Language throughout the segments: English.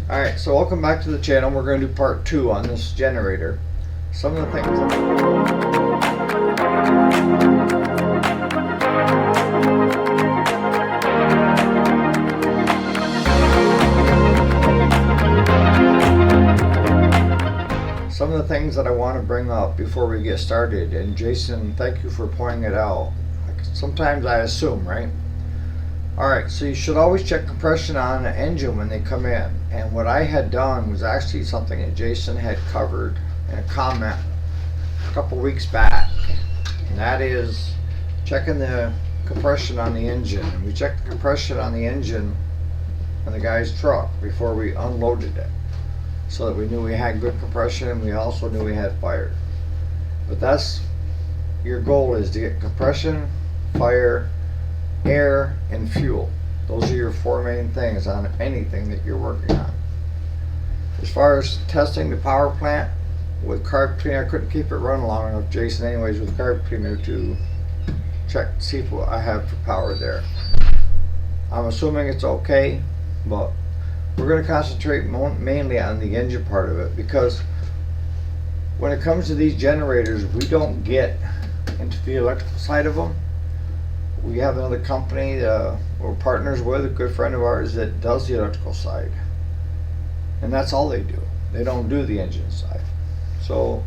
Alright, so welcome back to the channel. We're going to do part 2 on this generator. Some of the things that I want to bring up before we get started, and Jason, thank you for pointing it out. Sometimes I assume, right? Alright, so you should always check compression on the engine when they come in. And what I had done was actually something that Jason had covered in a comment a couple weeks back. And that is checking the compression on the engine. And we checked the compression on the engine on the guy's truck before we unloaded it, so that we knew we had good compression and we also knew we had fire. But that's your goal, is to get compression, fire, air, and fuel. Those are your 4 main things on anything that you're working on. As far as testing the power plant with carb cleaner, I couldn't keep it running long enough, Jason, anyways, with carb cleaner to check to see what I have for power there. I'm assuming it's okay, but we're going to concentrate mainly on the engine part of it, because when it comes to these generators, we don't get into the electrical side of them. We have another company we're partners with, a good friend of ours, that does the electrical side, and that's all they do. They don't do the engine side. So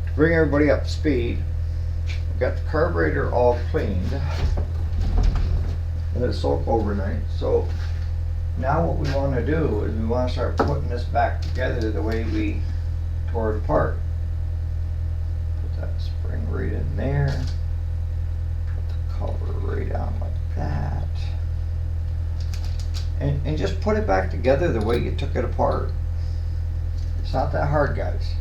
to bring everybody up to speed, we've got the carburetor all cleaned, let it soak overnight. So now what we want to do is we want to start putting this back together the way we tore it apart. Put that spring right in there. Cover right on like that, and just put it back together the way you took it apart. It's not that hard, guys.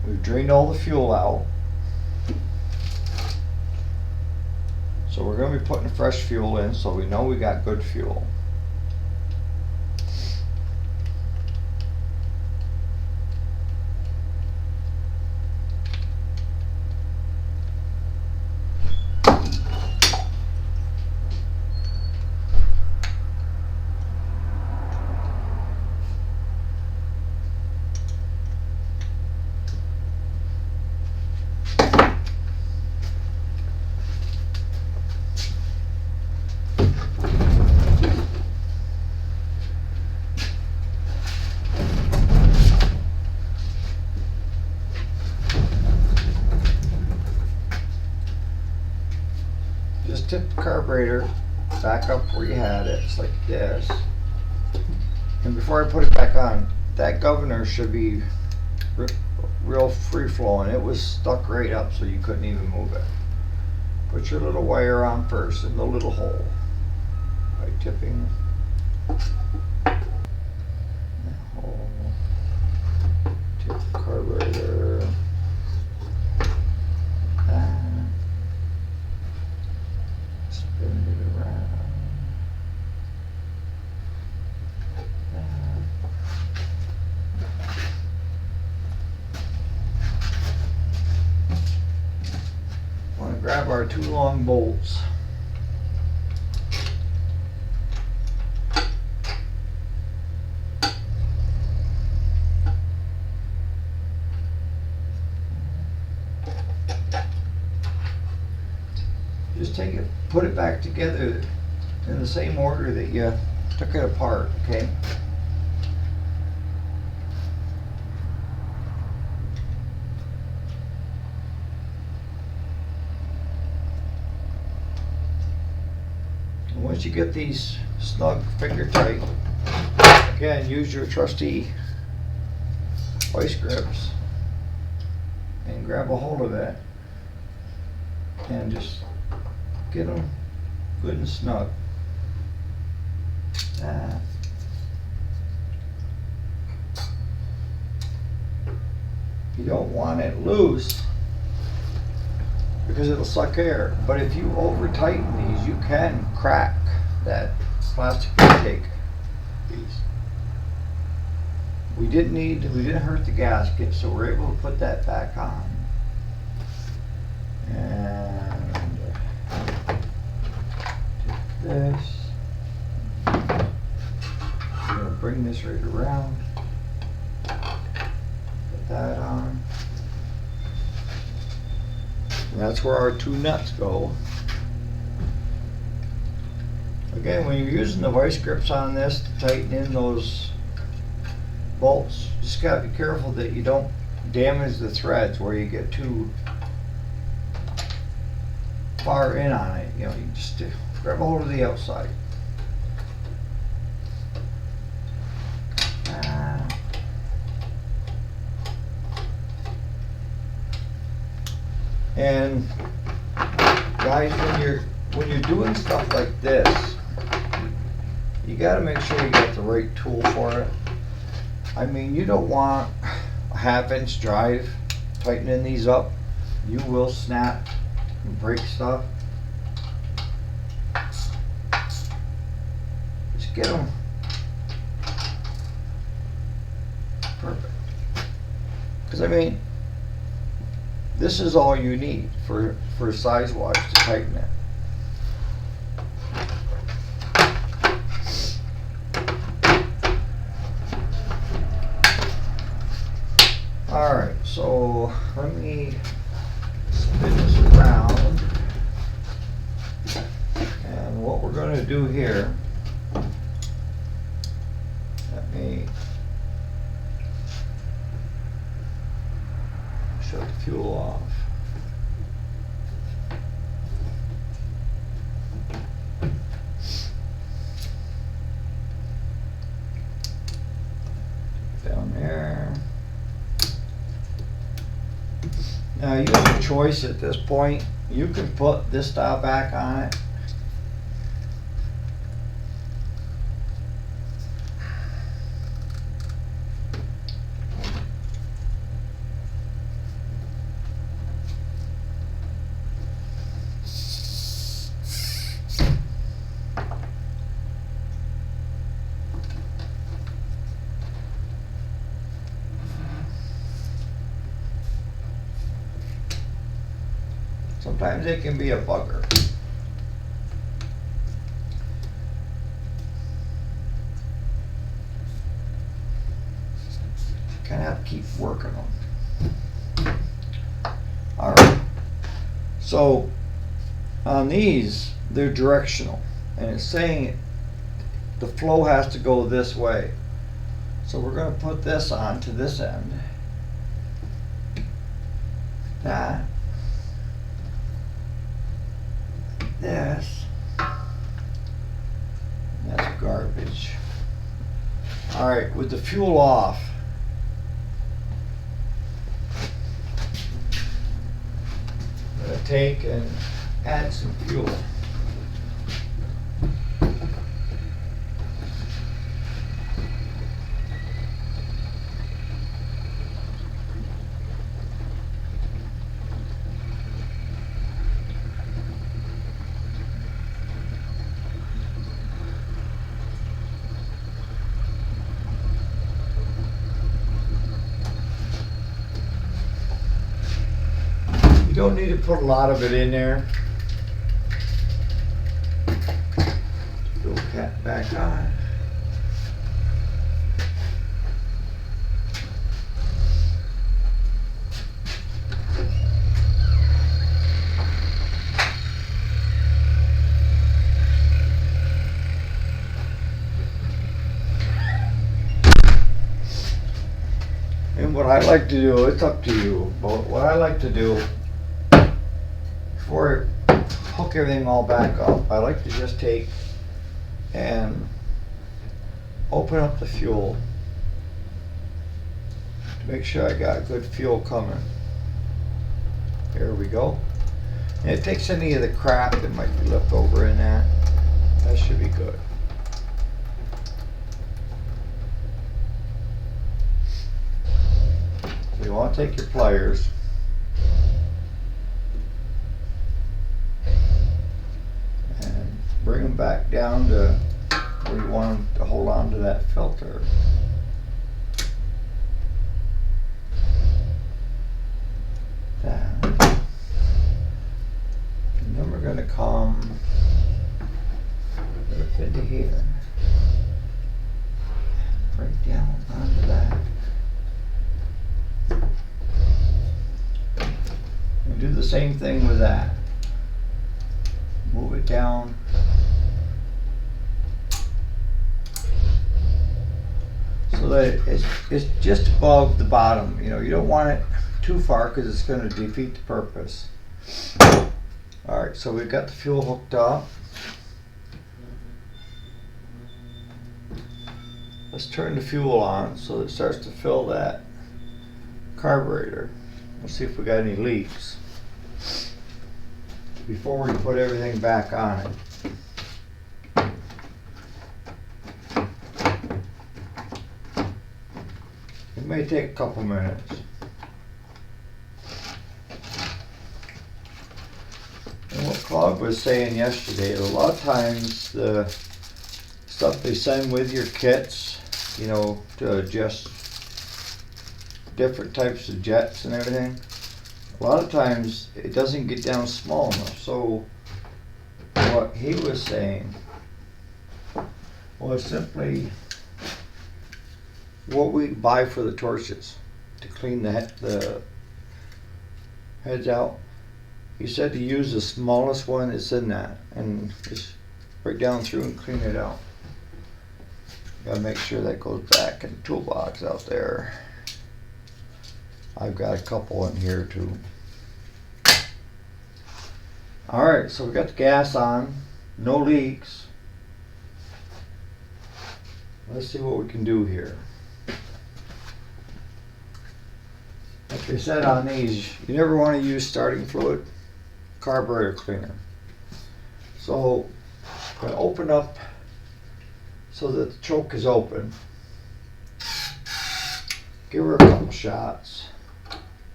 We've drained all the fuel out, so we're going to be putting fresh fuel in, so we know we got good fuel. Just tip the carburetor back up where you had it. It's like this. And before I put it back on, that governor should be real free flowing. It was stuck right up so you couldn't even move it. Put your little wire on first in the little hole by tipping that hole. Tip the carburetor. Spin it around. Want to grab our 2 long bolts. Just take it, put it back together in the same order that you took it apart, okay? And once you get these snug, finger tight, again, use your trusty vice grips and grab a hold of it and just get them good and snug. You don't want it loose because it'll suck air. But if you over tighten these, you can crack that plastic intake piece. we didn't hurt the gasket, so we're able to put that back on. And take this. I'm gonna bring this right around. Put that on. And that's where our two nuts go. Again, when you're using the vice grips on this to tighten in those bolts, just gotta be careful that you don't damage the threads where you get too far in on it. You know, you just grab a hold of the outside. And guys, when you're doing stuff like this, you got to make sure you get the right tool for it. I mean, you don't want a 1/2-inch drive tightening these up. You will snap and break stuff. Just get them perfect. Because I mean, this is all you need for size-wise to tighten it. Alright, so let me spin this around. And what we're going to do here, let me shut the fuel off. Down there. Now you have a choice at this point. You can put this dial back on it. Sometimes it can be a bugger. Kind of have to keep working them. All right. So on these, they're directional, and it's saying the flow has to go this way. So we're going to put this on to this end. That. This. That's garbage. Alright, with the fuel off, I'm going to take and add some fuel. You don't need to put a lot of it in there. Fuel cap back on. And what I like to do, it's up to you, but what I like to do before I hook everything all back up, I like to just take and open up the fuel to make sure I got good fuel coming. Here we go. And it takes any of the crap that might be left over in that. That should be good. So you want to take your pliers and bring them back down to where you want them to hold on to that filter. same thing with that. Move it down. So that it's just above the bottom. You know, you don't want it too far because it's going to defeat the purpose. Alright, so we've got the fuel hooked up. Let's turn the fuel on so it starts to fill that carburetor. Let's see if we got any leaks before we put everything back on it. It may take a couple minutes. And what Claude was saying yesterday, a lot of times the stuff they send with your kits, you know, to adjust different types of jets and everything, a lot of times it doesn't get down small enough. So what he was saying was simply what we buy for the torches to clean the heads out. He said to use the smallest one that's in that and just break down through and clean it out. Gotta make sure that goes back in the toolbox out there. I've got a couple in here too. Alright, so we got the gas on, no leaks. Let's see what we can do here. Like I said on these, you never want to use starting fluid, carburetor cleaner. So I'm going to open up so that the choke is open. Give her a couple shots.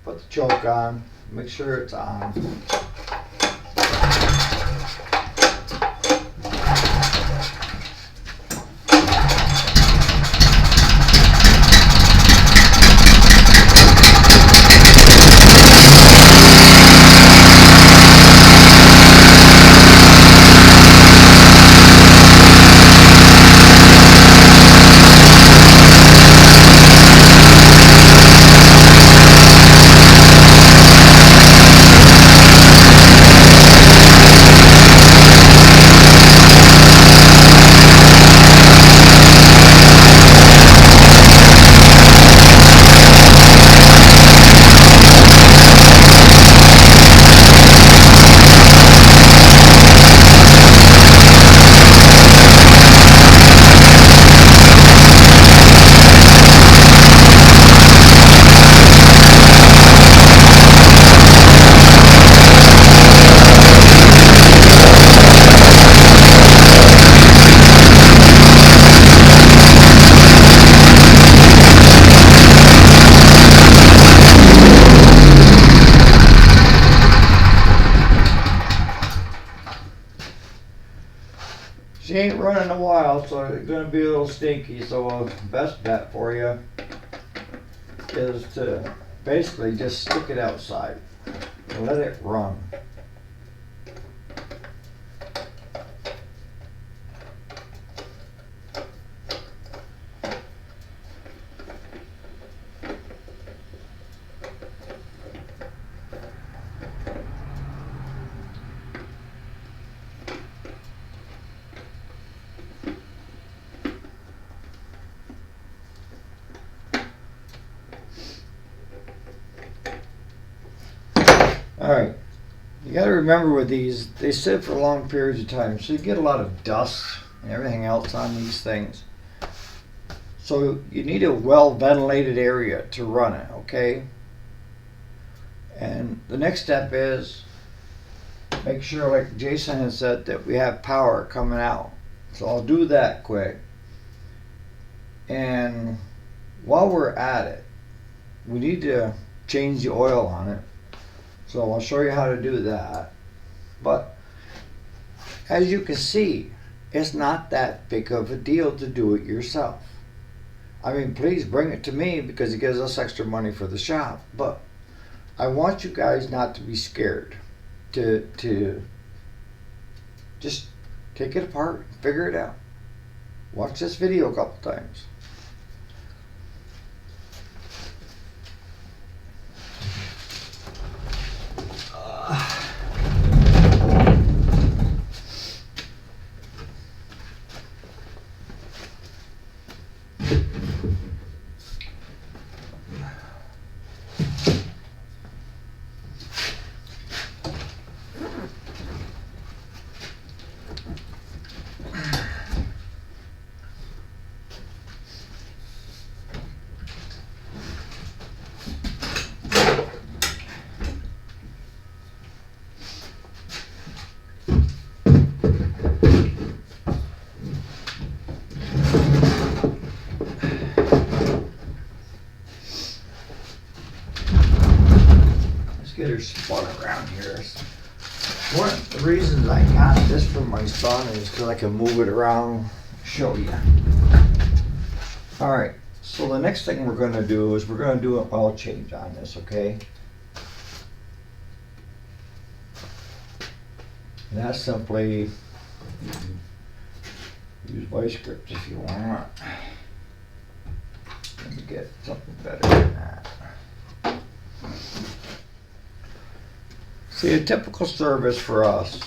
Put the choke on. Make sure it's on. She ain't running a while, so it's going to be a little stinky. So best bet for you is to basically just stick it outside and let it run. Alright, you got to remember with these, they sit for long periods of time, so you get a lot of dust and everything else on these things. So you need a well ventilated area to run it, okay? And the next step is make sure, like Jason has said, that we have power coming out. So I'll do that quick. And while we're at it, we need to change the oil on it. So I'll show you how to do that. But as you can see, it's not that big of a deal to do it yourself. I mean, please bring it to me because it gives us extra money for the shop. But I want you guys not to be scared to just take it apart, figure it out. Watch this video a couple times. get her spun around here. One of the reasons I got this for my son is because I can move it around, show you. Alright, so the next thing we're going to do is we're going to do an oil change on this, okay? And that's simply, use vice grips if you want. Let me get something better than that. See, a typical service for us,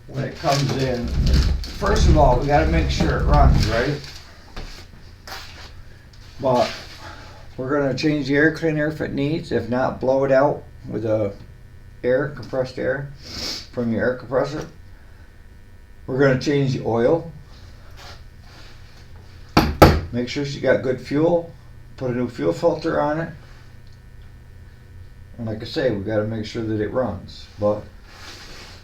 when it comes in, first of all, we got to make sure it runs, right? But we're going to change the air cleaner if it needs. If not, blow it out with compressed air from your air compressor. We're going to change the oil. Make sure she got good fuel. Put a new fuel filter on it. And like I say, we got to make sure that it runs. But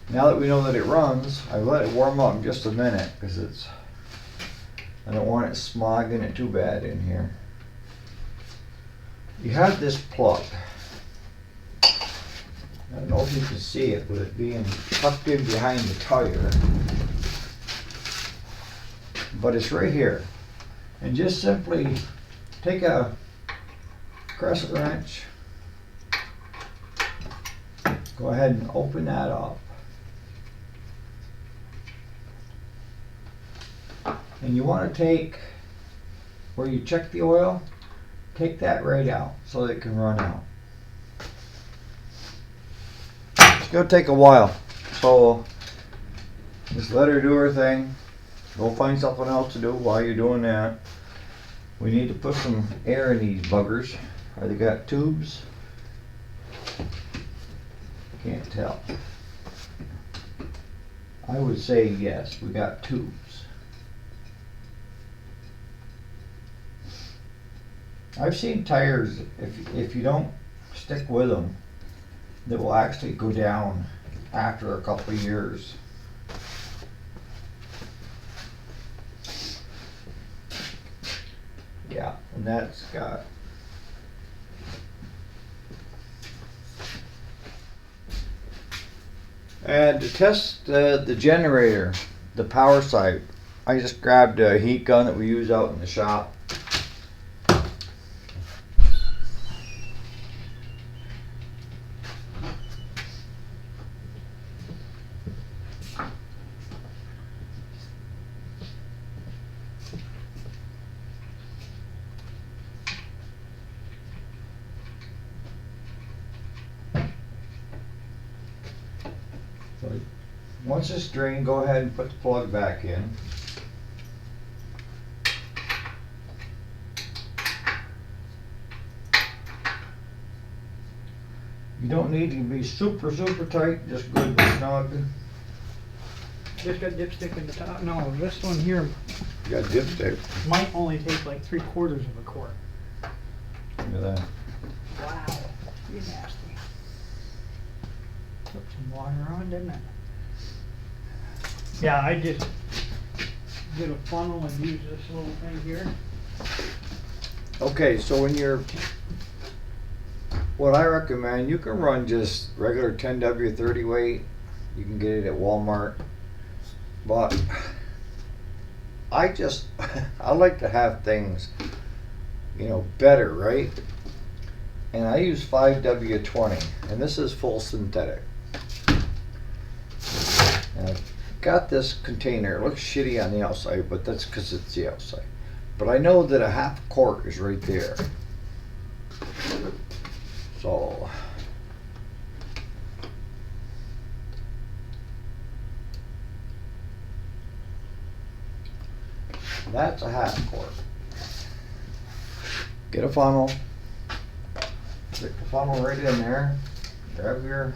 now that we know that it runs, I let it warm up in just a minute because I don't want it smogging it too bad in here. You have this plug. I don't know if you can see it with it being tucked in behind the tire. But it's right here. And just simply take a crescent wrench. Go ahead and open that up. And you want to take, where you check the oil, take that right out so that it can run out. It's going to take a while. So just let her do her thing. Go find something else to do while you're doing that. We need to put some air in these buggers. Are they got tubes? Can't tell. I would say yes, we got tubes. I've seen tires, if you don't stick with them, that will actually go down after a couple of years. Yeah, and that's got and to test the generator, the power side, I just grabbed a heat gun that we use out in the shop. So once it's drained, go ahead and put the plug back in. You don't need to be super tight, just good and snug. Just got dipstick in the top. No, this one here You got dipstick. might only take like 3/4 of a quart. Look at that. Wow, you nasty. Put some water on, didn't it? Yeah, I just did a funnel and used this little thing here. Okay, so when you're, what I recommend, you can run just regular 10W 30 weight. You can get it at Walmart. But I like to have things, better, right? And I use 5W 20, and this is full synthetic. And I've got this container. It looks shitty on the outside, but that's because it's the outside. But I know that a half quart is right there. So that's a half quart. Get a funnel. Stick the funnel right in there. Grab your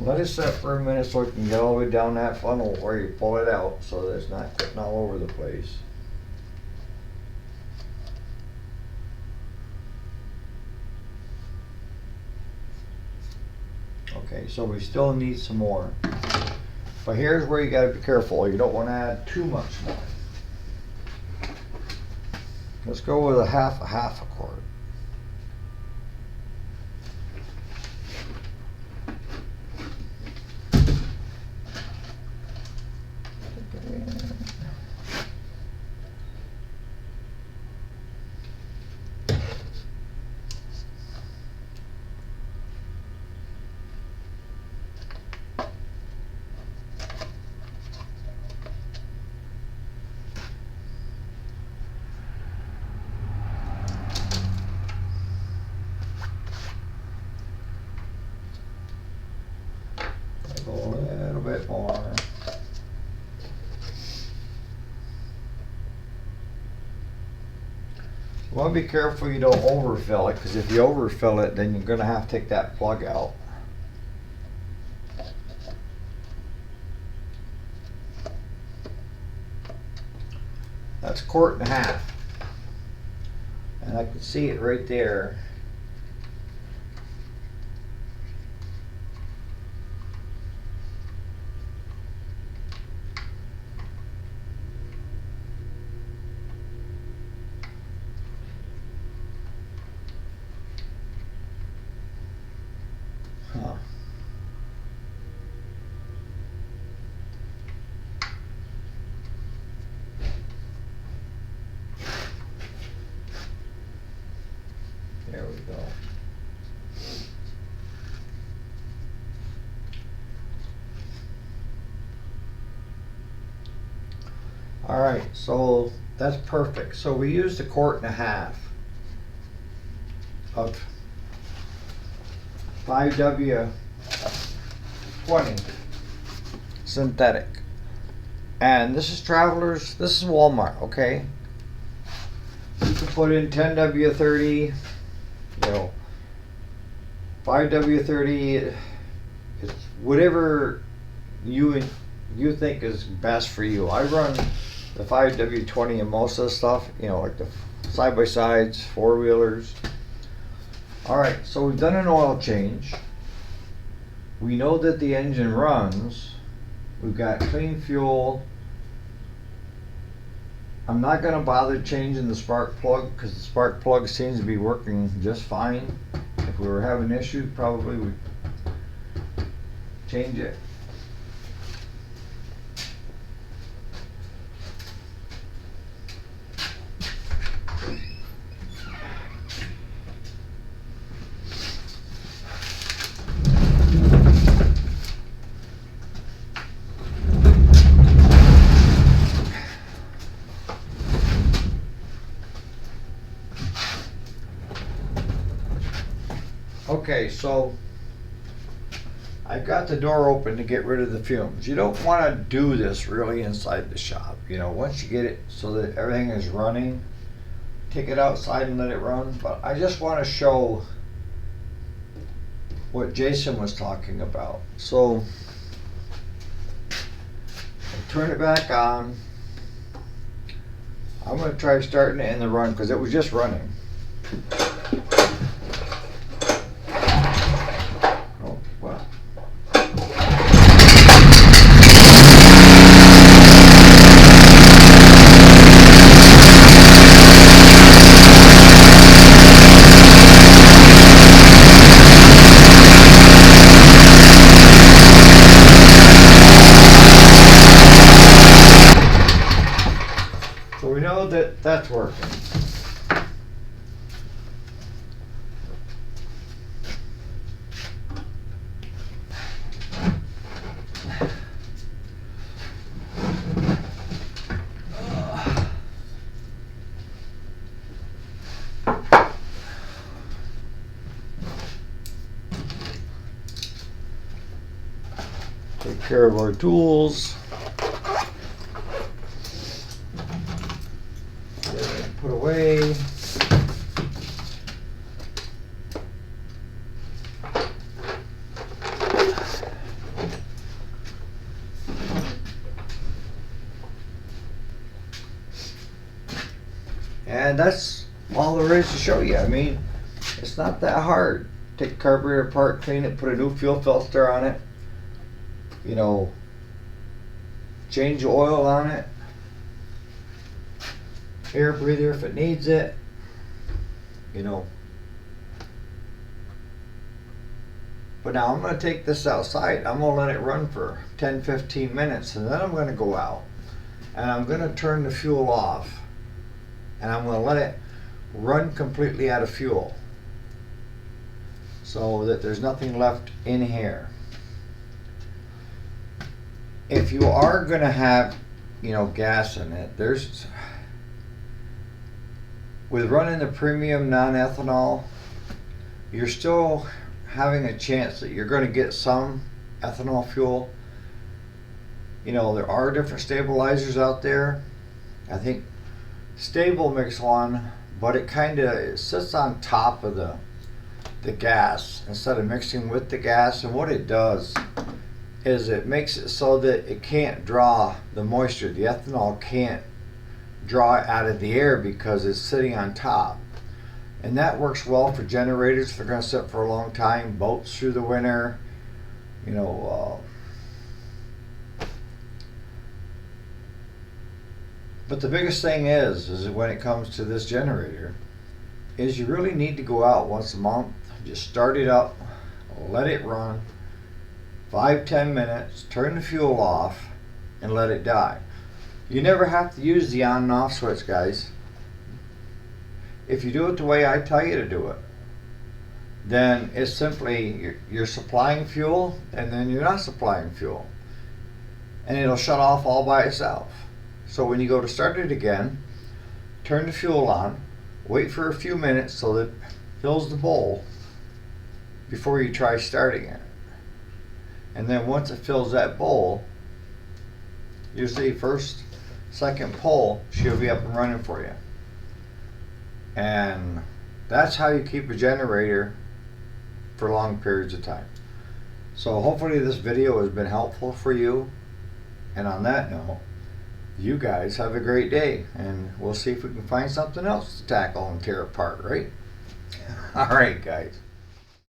let it set for a minute so it can get all the way down that funnel where you pull it out so that it's not getting all over the place. Okay, so we still need some more. But here's where you gotta be careful. You don't wanna add too much more. Let's go with a half a quart. A little bit more. You want to be careful you don't overfill it, because if you overfill it, then you're going to have to take that plug out. That's 1.5 quarts. And I can see it right there. Huh. There we go. All right, so that's perfect. So we used 1.5 quarts of 5W20 synthetic. And this is Travelers, this is Walmart, okay? You can put in 10W30, you know, 5W30, it's whatever you think is best for you. I run the 5W20 in most of the stuff, you know, like the side-by-sides, four-wheelers. Alright, so we've done an oil change. We know that the engine runs. We've got clean fuel. I'm not going to bother changing the spark plug because the spark plug seems to be working just fine. If we were having issues, probably we'd change it. Okay, so I got the door open to get rid of the fumes. You don't want to do this really inside the shop. You know, once you get it so that everything is running, take it outside and let it run. But I just want to show what Jason was talking about. So I turn it back on. I'm going to try starting it in the run because it was just running. So we know that that's working. Take care of our tools. Put away. And that's all there is to show you. I mean, it's not that hard. Take the carburetor apart, clean it, put a new fuel filter on it. You know, change the oil on it, air breather if it needs it, you know. But now I'm going to take this outside. I'm going to let it run for 10-15 minutes, and then I'm going to go out and I'm going to turn the fuel off, and I'm going to let it run completely out of fuel so that there's nothing left in here. If you are going to have, you know, gas in it, with running the premium non-ethanol, you're still having a chance that you're going to get some ethanol fuel. You know, there are different stabilizers out there. I think Stable makes one, but it sits on top of the gas instead of mixing with the gas, and what it does is it makes it so that it can't draw the moisture. The ethanol can't draw it out of the air because it's sitting on top. And that works well for generators. They're going to sit for a long time, boats through the winter, you know. But the biggest thing is when it comes to this generator, is you really need to go out once a month, just start it up, let it run 5-10 minutes, turn the fuel off, and let it die. You never have to use the on and off switch, guys. If you do it the way I tell you to do it, then it's simply you're supplying fuel and then you're not supplying fuel. And it'll shut off all by itself. So when you go to start it again, turn the fuel on, wait for a few minutes so that it fills the bowl before you try starting it. And then once it fills that bowl, usually first, second pull, she'll be up and running for you. And that's how you keep a generator for long periods of time. So hopefully this video has been helpful for you. And on that note, you guys have a great day, and we'll see if we can find something else to tackle and tear apart, right? All right, guys.